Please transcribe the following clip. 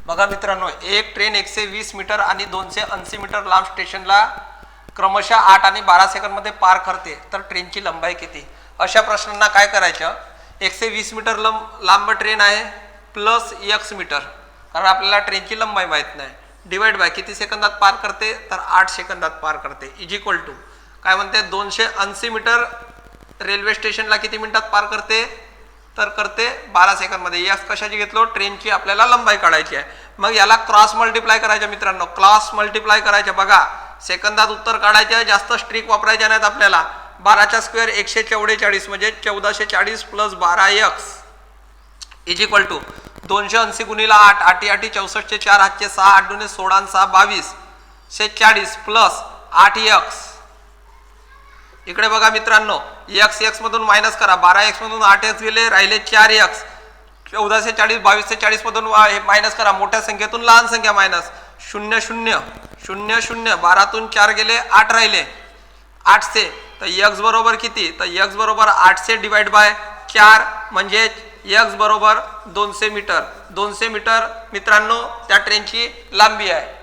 बघा मित्रांनो, एक ट्रेन 120 मीटर आणि 280 मीटर लांब स्टेशनला क्रमशः 8 आणि 12 सेकंदमध्ये पार करते, तर ट्रेनची लंबाई किती? अशा प्रश्नांना काय करायचं, 120 मीटर लांब ट्रेन आहे प्लस x मीटर, कारण आपल्याला ट्रेनची लंबाई माहीत नाही, डिवाइड बाय किती सेकंदात पार करते, तर 8 सेकंदात पार करते, इज इक्वल टू काय म्हणते 280 मीटर रेल्वे स्टेशनला किती मिनिटात पार करते, तर करते 12 सेकंदमध्ये। एक्स कशाची घेतलो, ट्रेनची आपल्याला लंबाई काढायची आहे। मग याला क्रॉस मल्टिप्लाय करायचं मित्रांनो, क्रॉस मल्टिप्लाय करायचं। बघा सेकंदात उत्तर काढायचं, जास्त स्ट्रिक वापरायच्या नाहीत आपल्याला। 12चा स्क्वेअर 144 म्हणजे 1440 plus 12x is equal to 280 गुणिला 8, 8 8 64 चे 4 हातचे 6, 8 दुने 16 6 22 से 40 प्लस 8x। इकडे बघा मित्रांनो, x मधून मायनस करा, 12x मधून 8x गेले, राहिले 4x। 14 से 40 22 से 40 मधून मायनस करा, मोठ्या संख्येतून लहान संख्या मायनस, 0 0 0 0, 12तून 4 गेले, 8 राहिले, 8 से, तर x बरोबर किती, तर x बरोबर 8 से डिवाइड बाय 4 म्हणजे x बरोबर 200 मीटर। 200 मीटर मित्रांनो त्या ट्रेनची लांबी आहे।